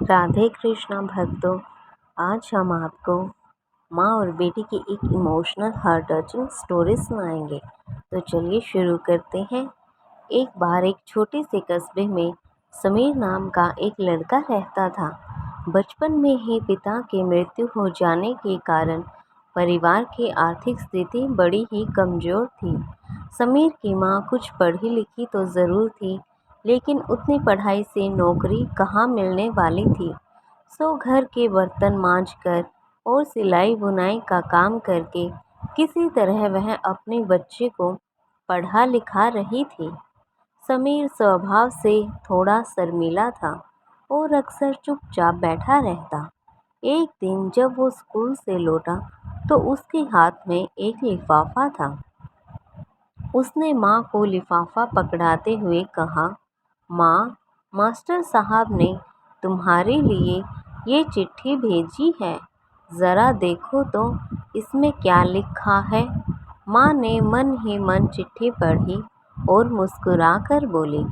राधे कृष्णा भक्तों, आज हम आपको माँ और बेटी की एक इमोशनल हार्ट टचिंग स्टोरी सुनाएंगे। तो चलिए शुरू करते हैं। एक बार एक छोटे से कस्बे में समीर नाम का एक लड़का रहता था। बचपन में ही पिता की मृत्यु हो जाने के कारण परिवार की आर्थिक स्थिति बड़ी ही कमज़ोर थी। समीर की माँ कुछ पढ़ी लिखी तो ज़रूर थी, लेकिन उतनी पढ़ाई से नौकरी कहाँ मिलने वाली थी। सो घर के बर्तन मांजकर और सिलाई बुनाई का काम करके किसी तरह वह अपने बच्चे को पढ़ा लिखा रही थी। समीर स्वभाव से थोड़ा शर्मीला था और अक्सर चुपचाप बैठा रहता। एक दिन जब वो स्कूल से लौटा तो उसके हाथ में एक लिफाफा था। उसने माँ को लिफाफा पकड़ाते हुए कहा, माँ, मास्टर साहब ने तुम्हारे लिए ये चिट्ठी भेजी है। ज़रा देखो तो इसमें क्या लिखा है। माँ ने मन ही मन चिट्ठी पढ़ी और मुस्कुराकर बोली,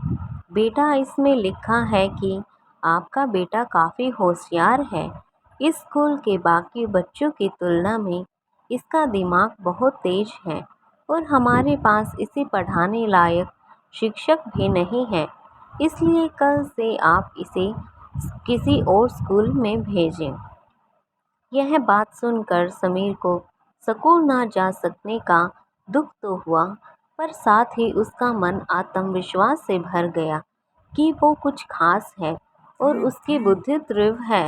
बेटा, इसमें लिखा है कि आपका बेटा काफ़ी होशियार है। इस स्कूल के बाकी बच्चों की तुलना में इसका दिमाग बहुत तेज है और हमारे पास इसे पढ़ाने लायक शिक्षक भी नहीं है, इसलिए कल से आप इसे किसी और स्कूल में भेजें। यह बात सुनकर समीर को स्कूल ना जा सकने का दुख तो हुआ, पर साथ ही उसका मन आत्मविश्वास से भर गया कि वो कुछ खास है और उसकी बुद्धि तीव्र है।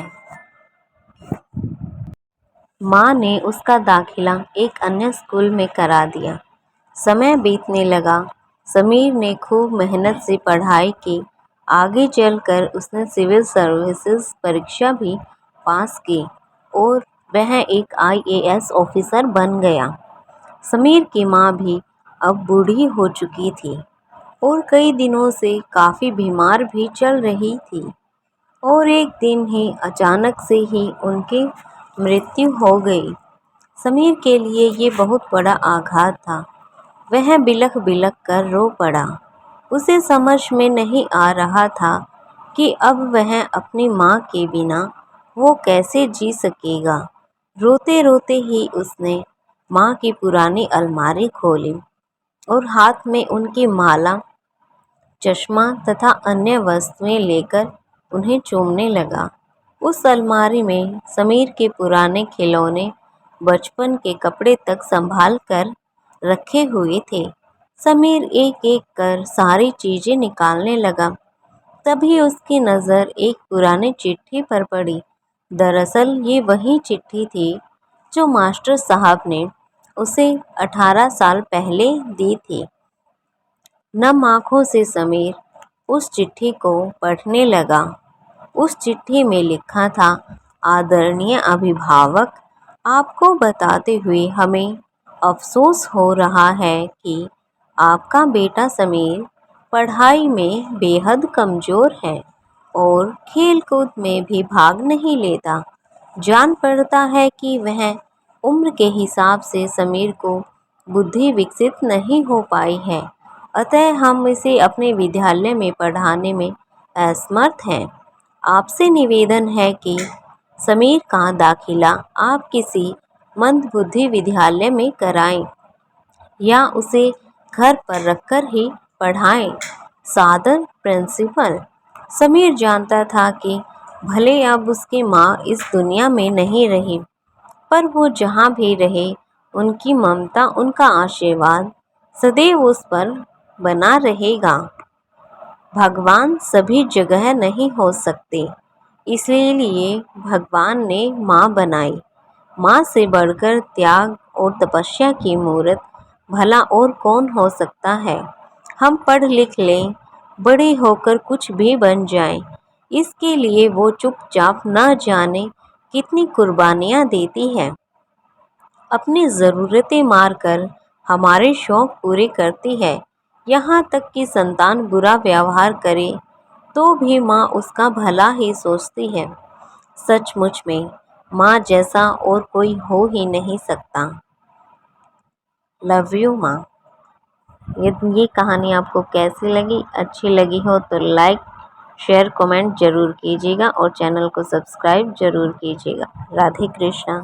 माँ ने उसका दाखिला एक अन्य स्कूल में करा दिया। समय बीतने लगा। समीर ने खूब मेहनत से पढ़ाई की। आगे चलकर उसने सिविल सर्विसेज परीक्षा भी पास की और वह एक आईएएस ऑफिसर बन गया। समीर की माँ भी अब बूढ़ी हो चुकी थी और कई दिनों से काफ़ी बीमार भी चल रही थी और एक दिन ही अचानक से ही उनकी मृत्यु हो गई। समीर के लिए ये बहुत बड़ा आघात था। वह बिलख बिलख कर रो पड़ा। उसे समझ में नहीं आ रहा था कि अब वह अपनी माँ के बिना वो कैसे जी सकेगा। रोते रोते ही उसने माँ की पुरानी अलमारी खोली और हाथ में उनकी माला, चश्मा तथा अन्य वस्तुएं लेकर उन्हें चूमने लगा। उस अलमारी में समीर के पुराने खिलौने, बचपन के कपड़े तक संभाल कर रखे हुए थे। समीर एक एक कर सारी चीज़ें निकालने लगा। तभी उसकी नज़र एक पुरानी चिट्ठी पर पड़ी। दरअसल ये वही चिट्ठी थी जो मास्टर साहब ने उसे 18 साल पहले दी थी। नम आँखों से समीर उस चिट्ठी को पढ़ने लगा। उस चिट्ठी में लिखा था, आदरणीय अभिभावक, आपको बताते हुए हमें अफसोस हो रहा है कि आपका बेटा समीर पढ़ाई में बेहद कमज़ोर है और खेल-कूद में भी भाग नहीं लेता। जान पड़ता है कि वह उम्र के हिसाब से समीर को बुद्धि विकसित नहीं हो पाई है, अतः हम इसे अपने विद्यालय में पढ़ाने में असमर्थ हैं। आपसे निवेदन है कि समीर का दाखिला आप किसी मंदबुद्धि विद्यालय में कराएं या उसे घर पर रखकर ही पढ़ाएं। सादर, प्रिंसिपल। समीर जानता था कि भले अब उसकी माँ इस दुनिया में नहीं रही, पर वो जहाँ भी रहे उनकी ममता, उनका आशीर्वाद सदैव उस पर बना रहेगा। भगवान सभी जगह नहीं हो सकते, इसलिए भगवान ने माँ बनाई। माँ से बढ़कर त्याग और तपस्या की मूर्त भला और कौन हो सकता है। हम पढ़ लिख लें, बड़े होकर कुछ भी बन जाएं, इसके लिए वो चुपचाप न जाने कितनी कुर्बानियाँ देती है। अपनी ज़रूरतें मारकर हमारे शौक़ पूरे करती है। यहाँ तक कि संतान बुरा व्यवहार करे तो भी माँ उसका भला ही सोचती है। सचमुच में माँ जैसा और कोई हो ही नहीं सकता। लव यू माँ। ये कहानी आपको कैसी लगी? अच्छी लगी हो तो लाइक शेयर कमेंट ज़रूर कीजिएगा और चैनल को सब्सक्राइब ज़रूर कीजिएगा। राधे कृष्णा।